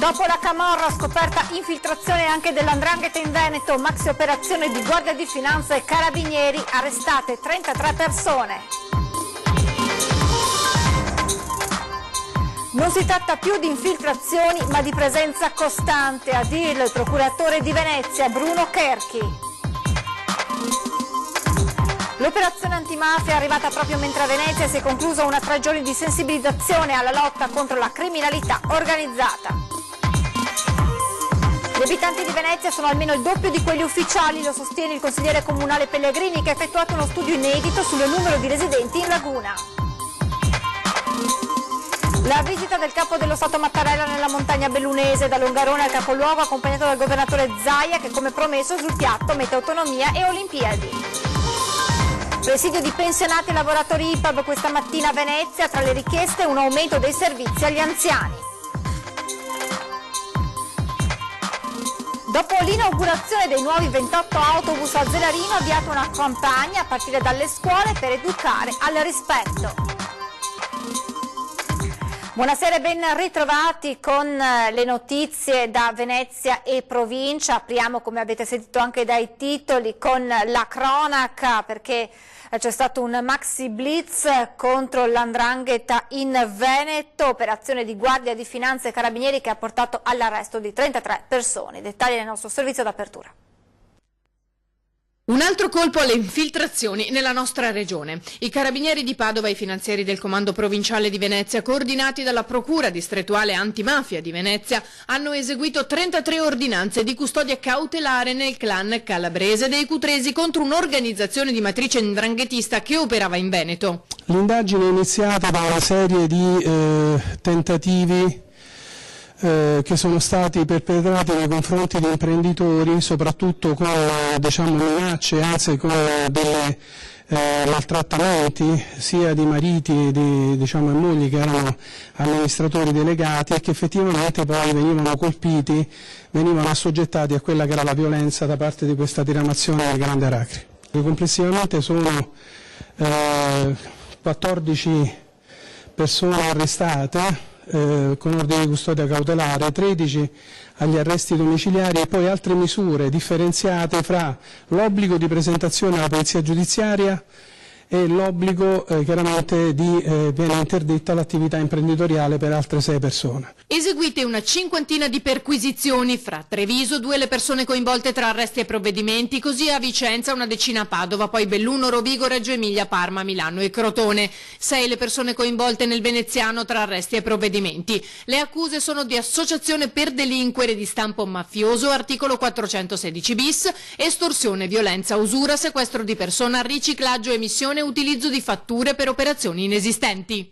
Dopo la camorra, scoperta infiltrazione anche dell''ndrangheta in Veneto, maxi operazione di Guardia di Finanza e Carabinieri, arrestate 33 persone. Non si tratta più di infiltrazioni ma di presenza costante, a dirlo il procuratore di Venezia Bruno Cherchi. L'operazione antimafia è arrivata proprio mentre a Venezia si è conclusa una 3 giorni di sensibilizzazione alla lotta contro la criminalità organizzata. Gli abitanti di Venezia sono almeno il doppio di quelli ufficiali, lo sostiene il consigliere comunale Pellegrini, che ha effettuato uno studio inedito sul numero di residenti in laguna. La visita del capo dello Stato Mattarella nella montagna bellunese, da Longarone al capoluogo, accompagnato dal governatore Zaia, che come promesso sul piatto mette autonomia e Olimpiadi. Presidio di pensionati e lavoratori IPAB questa mattina a Venezia, tra le richieste un aumento dei servizi agli anziani. Dopo l'inaugurazione dei nuovi 28 autobus a Zelarino, ha avviato una campagna a partire dalle scuole per educare al rispetto. Buonasera e ben ritrovati con le notizie da Venezia e provincia. Apriamo, come avete sentito anche dai titoli, con la cronaca, perché c'è stato un maxi blitz contro l''ndrangheta in Veneto, operazione di Guardia di Finanza e Carabinieri che ha portato all'arresto di 33 persone. Dettagli nel nostro servizio d'apertura. Un altro colpo alle infiltrazioni nella nostra regione. I carabinieri di Padova e i finanzieri del Comando Provinciale di Venezia, coordinati dalla Procura Distrettuale Antimafia di Venezia, hanno eseguito 33 ordinanze di custodia cautelare nel clan calabrese dei Cutresi contro un'organizzazione di matrice 'ndranghetista che operava in Veneto. L'indagine è iniziata da una serie di tentativi che sono stati perpetrati nei confronti di imprenditori, soprattutto con minacce, anzi con dei maltrattamenti sia di mariti e mogli che erano amministratori delegati e che effettivamente poi venivano colpiti, venivano assoggettati a quella che era la violenza da parte di questa diramazione del Grande Aracri. Complessivamente sono 14 persone arrestate con ordine di custodia cautelare, 13 agli arresti domiciliari e poi altre misure differenziate fra l'obbligo di presentazione alla polizia giudiziaria e l'obbligo chiaramente viene interdetta l'attività imprenditoriale per altre 6 persone. Eseguite una cinquantina di perquisizioni, fra Treviso 2 le persone coinvolte tra arresti e provvedimenti, così a Vicenza una decina a Padova, poi Belluno, Rovigo, Reggio Emilia, Parma, Milano e Crotone. 6 le persone coinvolte nel veneziano tra arresti e provvedimenti. Le accuse sono di associazione per delinquere di stampo mafioso, articolo 416 bis, estorsione, violenza, usura, sequestro di persona, riciclaggio, emissione e utilizzo di fatture per operazioni inesistenti.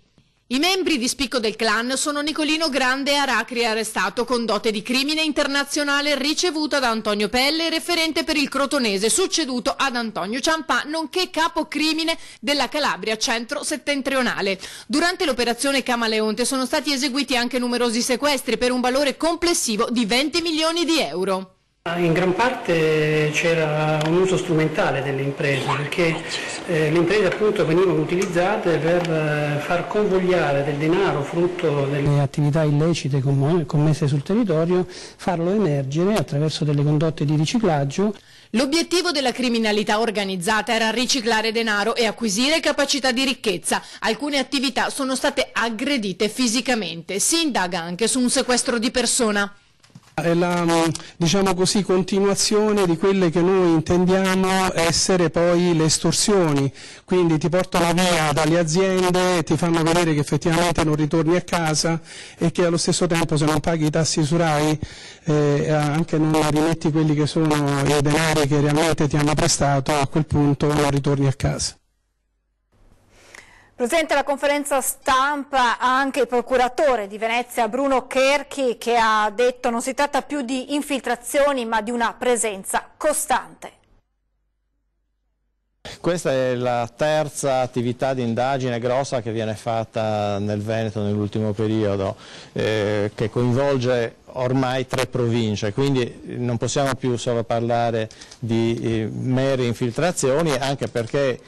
I membri di spicco del clan sono Nicolino Grande Aracri, arrestato con dote di crimine internazionale ricevuta da Antonio Pelle, referente per il Crotonese, succeduto ad Antonio Ciampà, nonché capo crimine della Calabria centro-settentrionale. Durante l'operazione Camaleonte sono stati eseguiti anche numerosi sequestri per un valore complessivo di 20 milioni di euro. In gran parte c'era un uso strumentale delle imprese, perché le imprese appunto venivano utilizzate per far convogliare del denaro frutto delle attività illecite commesse sul territorio, farlo emergere attraverso delle condotte di riciclaggio. L'obiettivo della criminalità organizzata era riciclare denaro e acquisire capacità di ricchezza. Alcune attività sono state aggredite fisicamente. Si indaga anche su un sequestro di persona. È la continuazione di quelle che noi intendiamo essere poi le estorsioni, quindi ti portano via dalle aziende, ti fanno vedere che effettivamente non ritorni a casa e che allo stesso tempo, se non paghi i tassi su RAI anche non rimetti quelli che sono i denari che realmente ti hanno prestato, a quel punto non ritorni a casa. Presente alla conferenza stampa anche il procuratore di Venezia Bruno Cherchi, che ha detto non si tratta più di infiltrazioni ma di una presenza costante. Questa è la terza attività di indagine grossa che viene fatta nel Veneto nell'ultimo periodo, che coinvolge ormai 3 province, quindi non possiamo più solo parlare di mere infiltrazioni, anche perché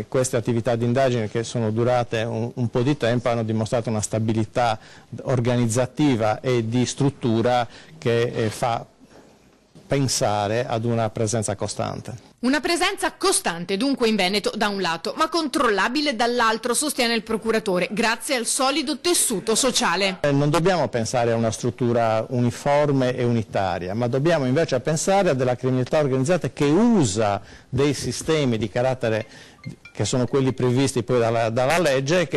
queste attività di indagine, che sono durate un po' di tempo, hanno dimostrato una stabilità organizzativa e di struttura che fa pensare ad una presenza costante. Una presenza costante dunque in Veneto da un lato, ma controllabile dall'altro, sostiene il procuratore, grazie al solido tessuto sociale. Non dobbiamo pensare a una struttura uniforme e unitaria, ma dobbiamo invece pensare a della criminalità organizzata che usa dei sistemi di carattere che sono quelli previsti poi dalla legge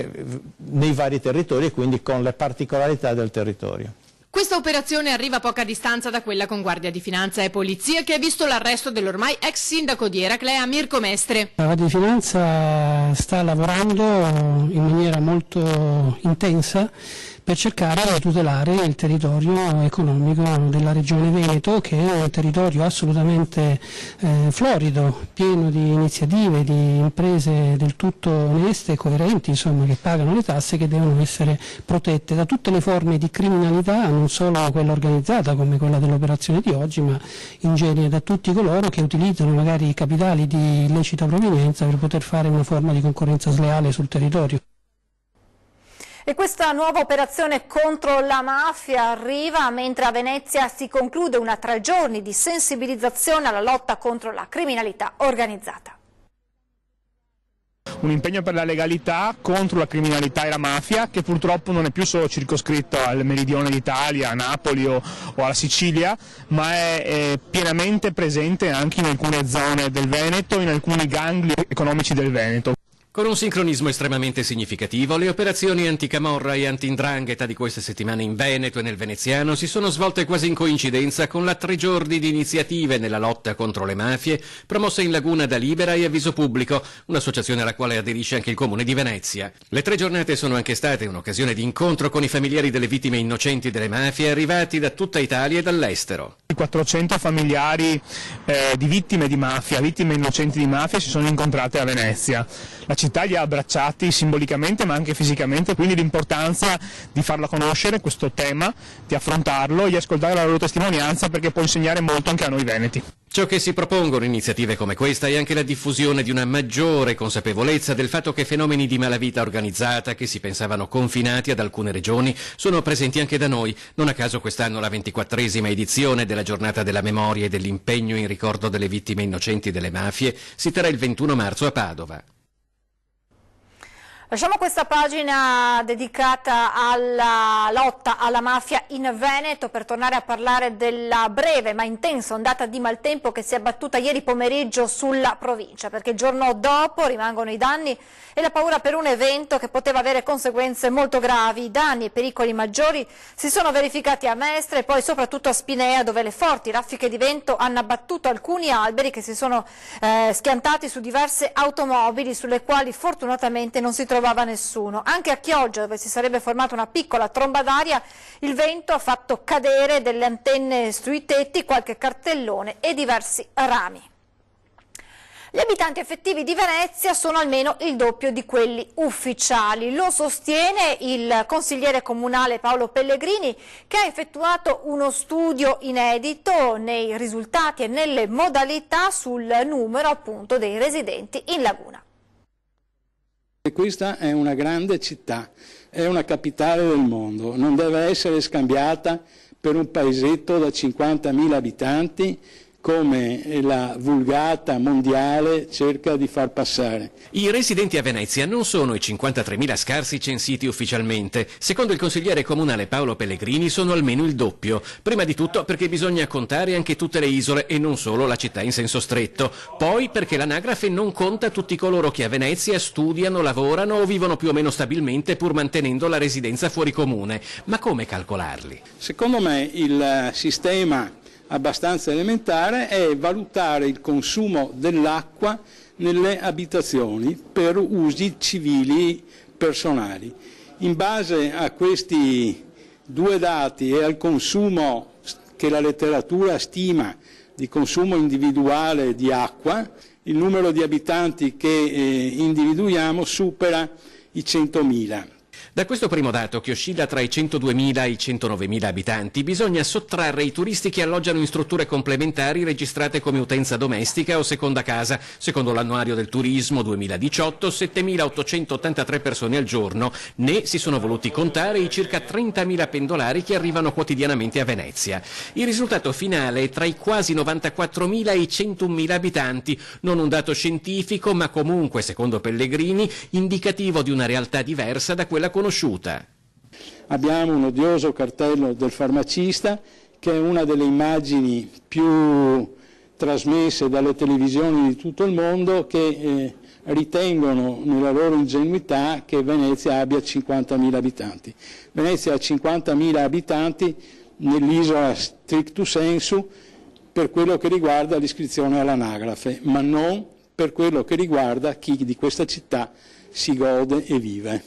nei vari territori e quindi con le particolarità del territorio. Questa operazione arriva a poca distanza da quella con Guardia di Finanza e Polizia, che ha visto l'arresto dell'ormai ex sindaco di Eraclea, Mirko Mestre. La Guardia di Finanza sta lavorando in maniera molto intensa per cercare di tutelare il territorio economico della regione Veneto, che è un territorio assolutamente florido, pieno di iniziative, di imprese del tutto oneste e coerenti, insomma, che pagano le tasse, che devono essere protette da tutte le forme di criminalità, non solo quella organizzata come quella dell'operazione di oggi, ma in genere da tutti coloro che utilizzano magari i capitali di illecita provenienza per poter fare una forma di concorrenza sleale sul territorio. E questa nuova operazione contro la mafia arriva mentre a Venezia si conclude una 3 giorni di sensibilizzazione alla lotta contro la criminalità organizzata. Un impegno per la legalità contro la criminalità e la mafia, che purtroppo non è più solo circoscritto al meridione d'Italia, a Napoli o alla Sicilia, ma è pienamente presente anche in alcune zone del Veneto, in alcuni gangli economici del Veneto. Con un sincronismo estremamente significativo, le operazioni anticamorra e anti-'ndrangheta di queste settimane in Veneto e nel veneziano si sono svolte quasi in coincidenza con la 3 giorni di iniziative nella lotta contro le mafie, promosse in Laguna da Libera e Avviso Pubblico, un'associazione alla quale aderisce anche il Comune di Venezia. Le 3 giornate sono anche state un'occasione di incontro con i familiari delle vittime innocenti delle mafie arrivati da tutta Italia e dall'estero. 400 familiari di vittime di mafia, vittime innocenti di mafia, si sono incontrate a Venezia. La città li ha abbracciati simbolicamente ma anche fisicamente, quindi l'importanza di farla conoscere questo tema, di affrontarlo e di ascoltare la loro testimonianza, perché può insegnare molto anche a noi veneti. Ciò che si propongono iniziative come questa è anche la diffusione di una maggiore consapevolezza del fatto che fenomeni di malavita organizzata, che si pensavano confinati ad alcune regioni, sono presenti anche da noi. Non a caso quest'anno la 24esima edizione della Giornata della Memoria e dell'Impegno in ricordo delle vittime innocenti delle mafie si terrà il 21 marzo a Padova. Lasciamo questa pagina dedicata alla lotta alla mafia in Veneto per tornare a parlare della breve ma intensa ondata di maltempo che si è abbattuta ieri pomeriggio sulla provincia, perché il giorno dopo rimangono i danni e la paura per un evento che poteva avere conseguenze molto gravi. I danni e i pericoli maggiori si sono verificati a Mestre e poi soprattutto a Spinea, dove le forti raffiche di vento hanno abbattuto alcuni alberi che si sono schiantati su diverse automobili, sulle quali fortunatamente non si trovava nessuno. Anche a Chioggia, dove si sarebbe formata una piccola tromba d'aria, il vento ha fatto cadere delle antenne sui tetti, qualche cartellone e diversi rami. Gli abitanti effettivi di Venezia sono almeno il doppio di quelli ufficiali, lo sostiene il consigliere comunale Paolo Pellegrini, che ha effettuato uno studio inedito nei risultati e nelle modalità sul numero appunto dei residenti in Laguna. Questa è una grande città, è una capitale del mondo, non deve essere scambiata per un paesetto da 50.000 abitanti come la vulgata mondiale cerca di far passare. I residenti a Venezia non sono i 53.000 scarsi censiti ufficialmente. Secondo il consigliere comunale Paolo Pellegrini sono almeno il doppio. Prima di tutto perché bisogna contare anche tutte le isole e non solo la città in senso stretto. Poi perché l'anagrafe non conta tutti coloro che a Venezia studiano, lavorano o vivono più o meno stabilmente pur mantenendo la residenza fuori comune. Ma come calcolarli? Secondo me il sistema abbastanza elementare è valutare il consumo dell'acqua nelle abitazioni per usi civili personali. In base a questi due dati e al consumo che la letteratura stima di consumo individuale di acqua, il numero di abitanti che individuiamo supera i 100.000. Da questo primo dato, che oscilla tra i 102.000 e i 109.000 abitanti, bisogna sottrarre i turisti che alloggiano in strutture complementari registrate come utenza domestica o seconda casa. Secondo l'annuario del turismo 2018, 7.883 persone al giorno. Ne si sono voluti contare i circa 30.000 pendolari che arrivano quotidianamente a Venezia. Il risultato finale è tra i quasi 94.000 e i 101.000 abitanti. Non un dato scientifico, ma comunque, secondo Pellegrini, indicativo di una realtà diversa da quella conosciuta. Abbiamo un odioso cartello del farmacista, che è una delle immagini più trasmesse dalle televisioni di tutto il mondo, che ritengono nella loro ingenuità che Venezia abbia 50.000 abitanti. Venezia ha 50.000 abitanti nell'isola stricto sensu per quello che riguarda l'iscrizione all'anagrafe, ma non per quello che riguarda chi di questa città si gode e vive.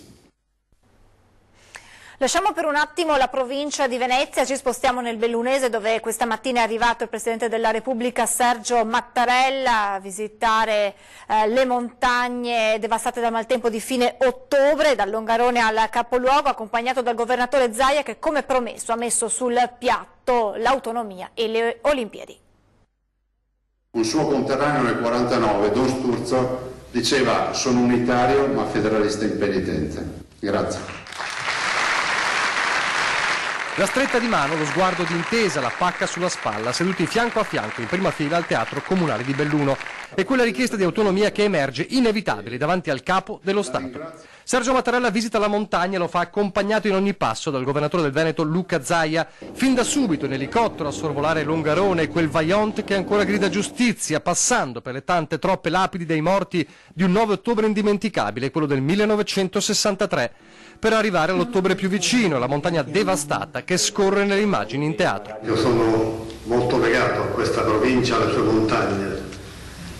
Lasciamo per un attimo la provincia di Venezia, ci spostiamo nel Bellunese, dove questa mattina è arrivato il Presidente della Repubblica Sergio Mattarella a visitare le montagne devastate dal maltempo di fine ottobre, dal Longarone al capoluogo, accompagnato dal governatore Zaia, che come promesso ha messo sul piatto l'autonomia e le Olimpiadi. Un suo conterraneo nel 1949, Don Sturzo, diceva: sono unitario ma federalista impenitente. Grazie. La stretta di mano, lo sguardo d'intesa, la pacca sulla spalla, seduti fianco a fianco in prima fila al Teatro Comunale di Belluno. E quella richiesta di autonomia che emerge inevitabile davanti al capo dello Stato. Sergio Mattarella visita la montagna e lo fa accompagnato in ogni passo dal governatore del Veneto Luca Zaia, fin da subito in elicottero a sorvolare Longarone e quel Vaillant che ancora grida giustizia, passando per le tante troppe lapidi dei morti di un 9 ottobre indimenticabile, quello del 1963, per arrivare all'ottobre più vicino, la montagna devastata che scorre nelle immagini in teatro. Io sono molto legato a questa provincia, alle sue montagne,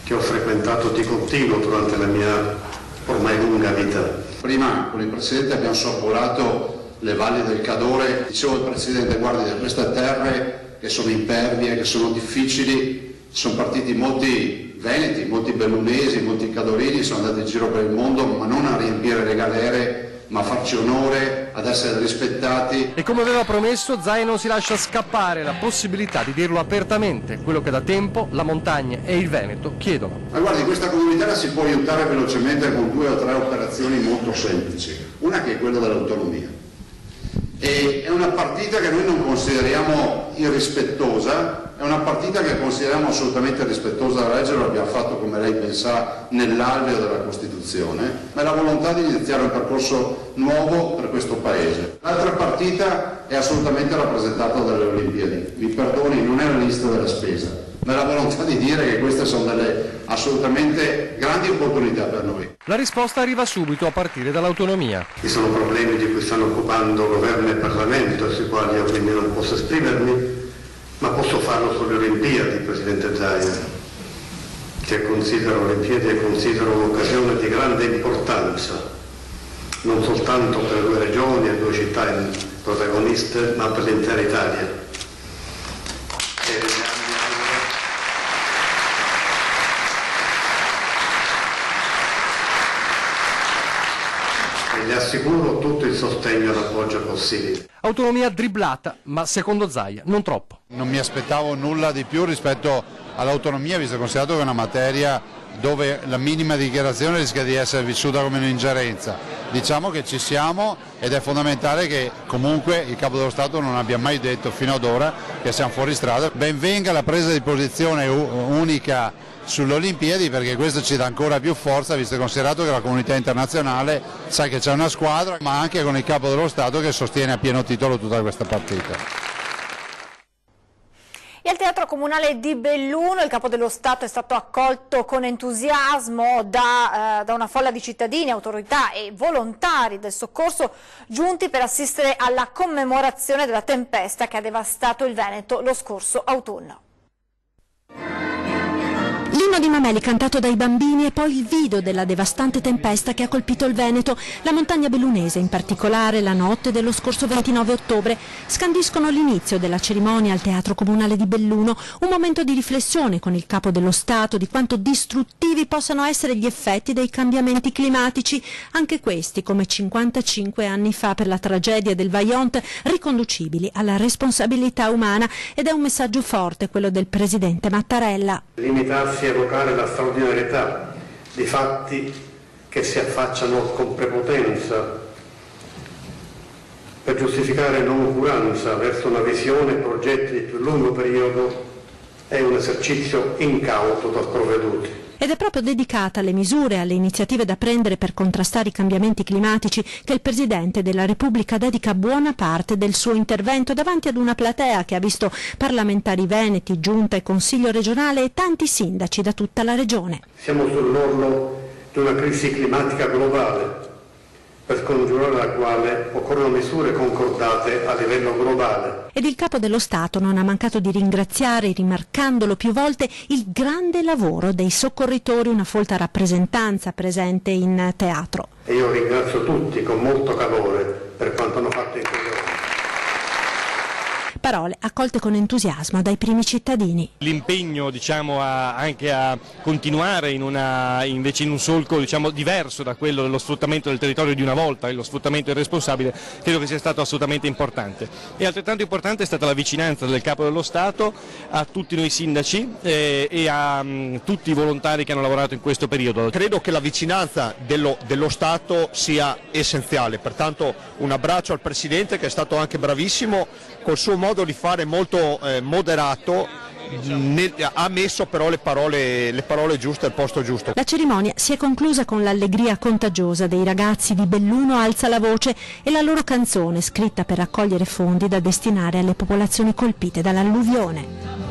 che ho frequentato di continuo durante la mia ormai lunga vita. Prima con il Presidente abbiamo sorvolato le valli del Cadore. Dicevo al Presidente: guardi, da queste terre che sono impervie, che sono difficili, sono partiti molti veneti, molti bellunesi, molti cadorini, sono andati in giro per il mondo, ma non a riempire le galere, ma a farci onore, ad essere rispettati. E come aveva promesso, Zaia non si lascia scappare la possibilità di dirlo apertamente, quello che da tempo la montagna e il Veneto chiedono. Ma guardi, questa comunità la si può aiutare velocemente con 2 o 3 operazioni molto semplici. Una che è quella dell'autonomia. E è una partita che noi non consideriamo irrispettosa, è una partita che consideriamo assolutamente rispettosa della legge, lo abbiamo fatto, come lei ben sa, nell'alveo della Costituzione, ma è la volontà di iniziare un percorso nuovo per questo Paese. L'altra partita è assolutamente rappresentata dalle Olimpiadi. Mi perdoni, non è la lista della spesa, ma è la volontà di dire che queste sono delle assolutamente grandi opportunità per noi. La risposta arriva subito a partire dall'autonomia. Ci sono problemi di cui stanno occupando governo e Parlamento, sui quali io quindi non posso esprimermi, ma posso farlo sulle Olimpiadi, Presidente Zaia, che considero Olimpiadi e considero un'occasione di grande importanza, non soltanto per le 2 regioni e 2 città protagoniste, ma per l'intera Italia. Le assicuro tutto il sostegno e l'appoggio possibile. Autonomia dribblata, ma secondo Zaia non troppo. Non mi aspettavo nulla di più rispetto all'autonomia, visto e considerato che è una materia dove la minima dichiarazione rischia di essere vissuta come un'ingerenza. Diciamo che ci siamo ed è fondamentale che comunque il Capo dello Stato non abbia mai detto fino ad ora che siamo fuori strada. Ben venga la presa di posizione unica sulle Olimpiadi, perché questo ci dà ancora più forza, visto e considerato che la comunità internazionale sa che c'è una squadra, ma anche con il Capo dello Stato che sostiene a pieno titolo tutta questa partita. E al Teatro Comunale di Belluno il Capo dello Stato è stato accolto con entusiasmo da una folla di cittadini, autorità e volontari del soccorso giunti per assistere alla commemorazione della tempesta che ha devastato il Veneto lo scorso autunno. L'inno di Mameli cantato dai bambini e poi il video della devastante tempesta che ha colpito il Veneto, la montagna bellunese, in particolare la notte dello scorso 29 ottobre, scandiscono l'inizio della cerimonia al Teatro Comunale di Belluno, un momento di riflessione con il Capo dello Stato di quanto distruttivi possano essere gli effetti dei cambiamenti climatici, anche questi, come 55 anni fa per la tragedia del Vajont, riconducibili alla responsabilità umana, ed è un messaggio forte quello del Presidente Mattarella. Limitarsi a evocare la straordinarietà di fatti che si affacciano con prepotenza per giustificare noncuranza verso una visione e progetti di più lungo periodo è un esercizio incauto da sprovveduti. Ed è proprio dedicata alle misure e alle iniziative da prendere per contrastare i cambiamenti climatici che il Presidente della Repubblica dedica buona parte del suo intervento davanti ad una platea che ha visto parlamentari veneti, giunta e consiglio regionale e tanti sindaci da tutta la regione. Siamo sull'orlo di una crisi climatica globale, per scongiurare la quale occorrono misure concordate a livello globale. Ed il Capo dello Stato non ha mancato di ringraziare, rimarcandolo più volte, il grande lavoro dei soccorritori, una folta rappresentanza presente in teatro. E io ringrazio tutti con molto calore per quanto hanno fatto in quei giorni. Parole accolte con entusiasmo dai primi cittadini. L'impegno anche a continuare invece in un solco diverso da quello dello sfruttamento del territorio di una volta e lo sfruttamento irresponsabile, credo che sia stato assolutamente importante. E altrettanto importante è stata la vicinanza del Capo dello Stato a tutti noi sindaci e a tutti i volontari che hanno lavorato in questo periodo. Credo che la vicinanza dello Stato sia essenziale, pertanto un abbraccio al Presidente, che è stato anche bravissimo col suo modo di fare molto moderato, ha messo però le parole giuste al posto giusto. La cerimonia si è conclusa con l'allegria contagiosa dei ragazzi di Belluno Alza la Voce e la loro canzone scritta per raccogliere fondi da destinare alle popolazioni colpite dall'alluvione.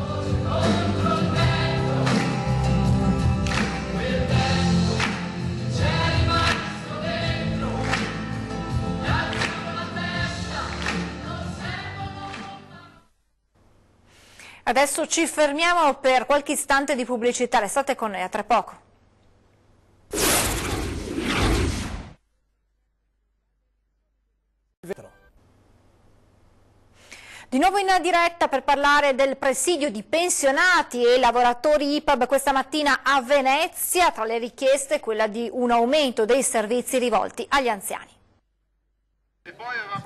Adesso ci fermiamo per qualche istante di pubblicità, restate con noi, a tra poco. Di nuovo in diretta per parlare del presidio di pensionati e lavoratori IPAB questa mattina a Venezia, tra le richieste quella di un aumento dei servizi rivolti agli anziani.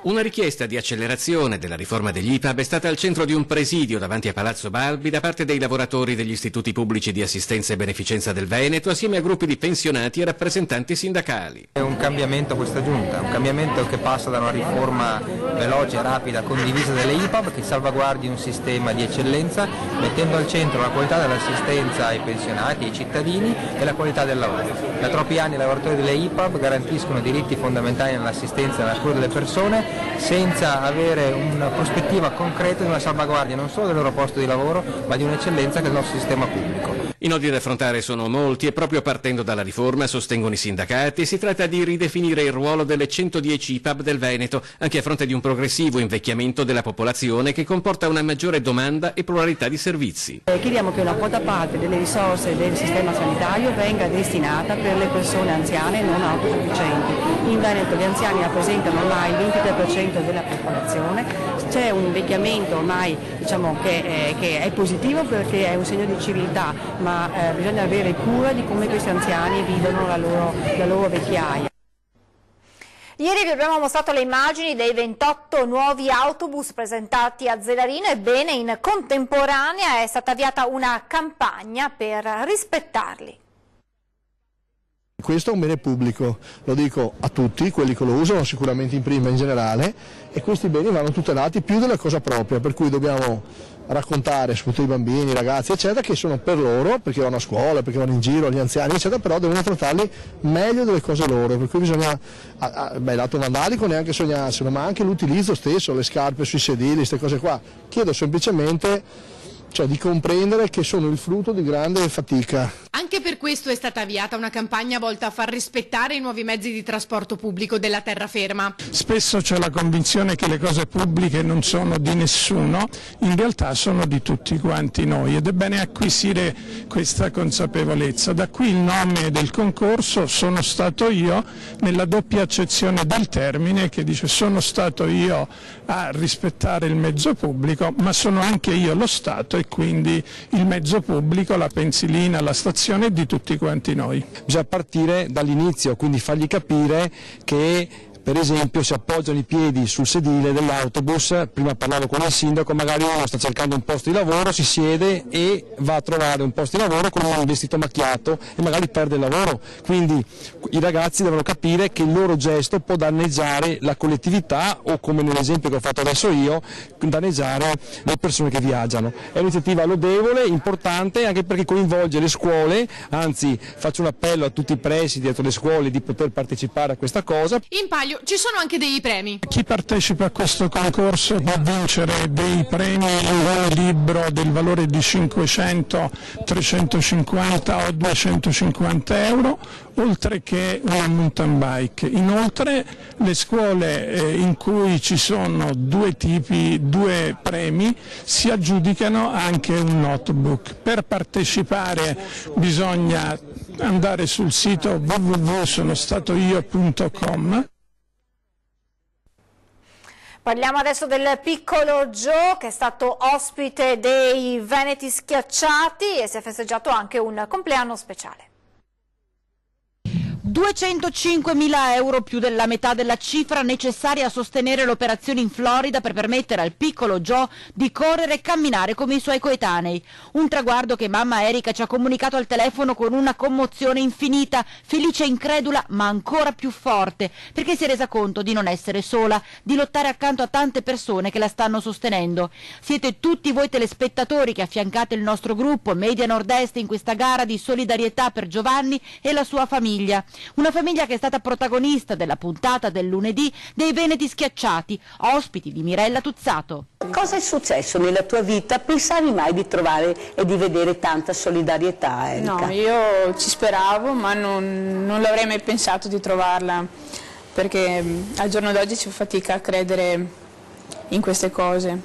Una richiesta di accelerazione della riforma degli IPAB è stata al centro di un presidio davanti a Palazzo Balbi da parte dei lavoratori degli istituti pubblici di assistenza e beneficenza del Veneto assieme a gruppi di pensionati e rappresentanti sindacali. È un cambiamento questa giunta, un cambiamento che passa da una riforma veloce, rapida, condivisa delle IPAB che salvaguardi un sistema di eccellenza mettendo al centro la qualità dell'assistenza ai pensionati, ai cittadini e la qualità del lavoro. Da troppi anni i lavoratori delle IPAB garantiscono diritti fondamentali nell'assistenza e nella cura delle persone senza avere una prospettiva concreta di una salvaguardia non solo del loro posto di lavoro ma di un'eccellenza del nostro sistema pubblico. I nodi da affrontare sono molti e proprio partendo dalla riforma, sostengono i sindacati, si tratta di ridefinire il ruolo delle 110 IPAB del Veneto, anche a fronte di un progressivo invecchiamento della popolazione che comporta una maggiore domanda e pluralità di servizi. Chiediamo che una quota parte delle risorse del sistema sanitario venga destinata per le persone anziane non autosufficienti. In Veneto gli anziani rappresentano ormai il 23% della popolazione, c'è un invecchiamento ormai che è positivo perché è un segno di civiltà, ma bisogna avere cura di come questi anziani vivono la loro vecchiaia. Ieri vi abbiamo mostrato le immagini dei 28 nuovi autobus presentati a Zelarino, ebbene in contemporanea è stata avviata una campagna per rispettarli. Questo è un bene pubblico, lo dico a tutti, quelli che lo usano sicuramente in prima in generale, e questi beni vanno tutelati più della cosa propria, per cui dobbiamo raccontare soprattutto ai bambini, ai ragazzi eccetera, che sono per loro, perché vanno a scuola, perché vanno in giro, gli anziani eccetera, però devono trattarli meglio delle cose loro, per cui bisogna, lato vandalico neanche sognarselo, ma anche l'utilizzo stesso, le scarpe sui sedili, queste cose qua, chiedo semplicemente di comprendere che sono il frutto di grande fatica. Anche per questo è stata avviata una campagna volta a far rispettare i nuovi mezzi di trasporto pubblico della terraferma. Spesso c'è la convinzione che le cose pubbliche non sono di nessuno, in realtà sono di tutti quanti noi ed è bene acquisire questa consapevolezza. Da qui il nome del concorso, Sono stato io, nella doppia accezione del termine che dice sono stato io a rispettare il mezzo pubblico, ma sono anche io lo Stato e quindi il mezzo pubblico, la pensilina, la stazione di tutti quanti noi. Bisogna partire dall'inizio, quindi fargli capire che per esempio si appoggiano i piedi sul sedile dell'autobus, prima parlavo con il sindaco, magari uno sta cercando un posto di lavoro, si siede e va a trovare un posto di lavoro con un vestito macchiato e magari perde il lavoro, quindi i ragazzi devono capire che il loro gesto può danneggiare la collettività o, come nell'esempio che ho fatto adesso io, danneggiare le persone che viaggiano. È un'iniziativa lodevole, importante, anche perché coinvolge le scuole, anzi faccio un appello a tutti i presidi dietro le scuole di poter partecipare a questa cosa. In palio ci sono anche dei premi. Chi partecipa a questo concorso può vincere dei premi in un libro del valore di 500, 350 o 250 euro, oltre che una mountain bike. Inoltre le scuole in cui ci sono due premi si aggiudicano anche un notebook. Per partecipare bisogna andare sul sito www.sonostatoio.com. Parliamo adesso del piccolo Joe che è stato ospite dei Veneti Schiacciati e si è festeggiato anche un compleanno speciale. 205.000 euro, più della metà della cifra necessaria a sostenere l'operazione in Florida per permettere al piccolo Joe di correre e camminare come i suoi coetanei. Un traguardo che mamma Erika ci ha comunicato al telefono con una commozione infinita, felice e incredula, ma ancora più forte, perché si è resa conto di non essere sola, di lottare accanto a tante persone che la stanno sostenendo. Siete tutti voi telespettatori che affiancate il nostro gruppo Media Nord-Est in questa gara di solidarietà per Giovanni e la sua famiglia. Una famiglia che è stata protagonista della puntata del lunedì dei Veneti Schiacciati, ospiti di Mirella Tuzzato. Cosa è successo nella tua vita? Pensavi mai di trovare e di vedere tanta solidarietà, Erika? No, io ci speravo, ma non l'avrei mai pensato di trovarla, perché al giorno d'oggi ci fa fatica a credere in queste cose,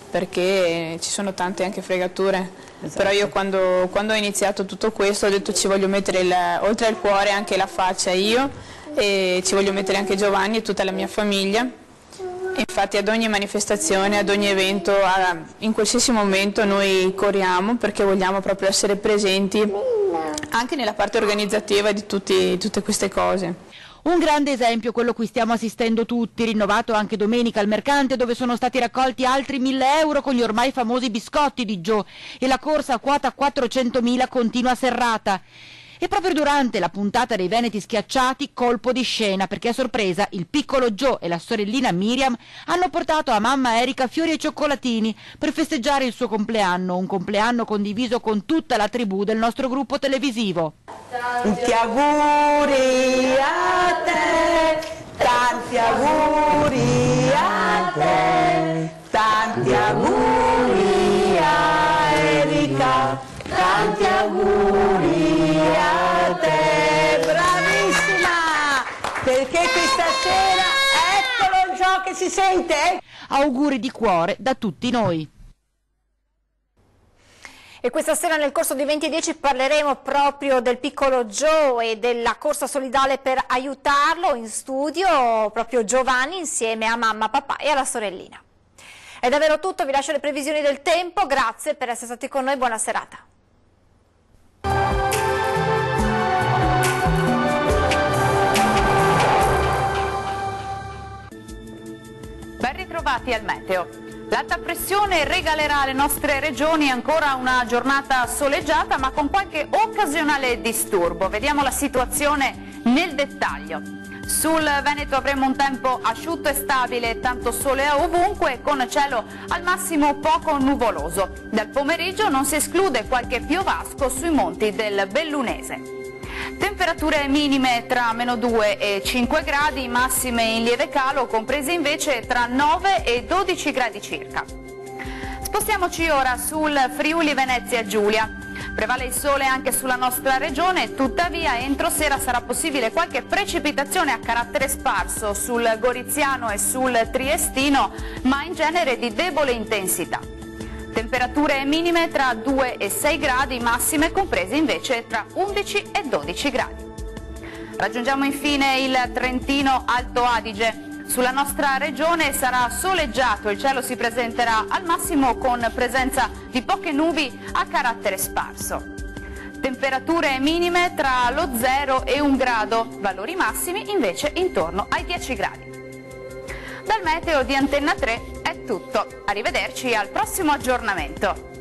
perché ci sono tante anche fregature. Esatto. Però io quando ho iniziato tutto questo ho detto ci voglio mettere oltre al cuore anche la faccia io, e ci voglio mettere anche Giovanni e tutta la mia famiglia. E infatti ad ogni manifestazione, ad ogni evento, in qualsiasi momento noi corriamo perché vogliamo proprio essere presenti anche nella parte organizzativa di tutte queste cose. Un grande esempio, quello a cui stiamo assistendo tutti, rinnovato anche domenica al mercante, dove sono stati raccolti altri 1.000 euro con gli ormai famosi biscotti di Joe, e la corsa a quota 400.000 continua serrata. E proprio durante la puntata dei Veneti Schiacciati, colpo di scena, perché a sorpresa il piccolo Joe e la sorellina Miriam hanno portato a mamma Erika fiori e cioccolatini per festeggiare il suo compleanno, un compleanno condiviso con tutta la tribù del nostro gruppo televisivo. Tanti auguri a te, tanti auguri a te, tanti auguri a Erika, tanti auguri a te. Bravissima! Perché questa sera, eccolo il Joe che si sente? Auguri di cuore da tutti noi. E questa sera nel corso di 20:10 parleremo proprio del piccolo Joe e della corsa solidale per aiutarlo. In studio proprio Giovanni insieme a mamma, papà e alla sorellina. È davvero tutto, vi lascio le previsioni del tempo, grazie per essere stati con noi, buona serata. Ben ritrovati al meteo. L'alta pressione regalerà alle nostre regioni ancora una giornata soleggiata, ma con qualche occasionale disturbo. Vediamo la situazione nel dettaglio. Sul Veneto avremo un tempo asciutto e stabile, tanto sole ovunque, con cielo al massimo poco nuvoloso. Dal pomeriggio non si esclude qualche piovasco sui monti del Bellunese. Temperature minime tra -2 e 5 gradi, massime in lieve calo, comprese invece tra 9 e 12 gradi circa. Spostiamoci ora sul Friuli Venezia Giulia. Prevale il sole anche sulla nostra regione, tuttavia entro sera sarà possibile qualche precipitazione a carattere sparso sul Goriziano e sul Triestino, ma in genere di debole intensità. Temperature minime tra 2 e 6 gradi, massime comprese invece tra 11 e 12 gradi. Raggiungiamo infine il Trentino Alto Adige. Sulla nostra regione sarà soleggiato, il cielo si presenterà al massimo con presenza di poche nubi a carattere sparso. Temperature minime tra lo 0 e 1 grado, valori massimi invece intorno ai 10 gradi. Dal meteo di Antenna 3 è tutto, arrivederci al prossimo aggiornamento.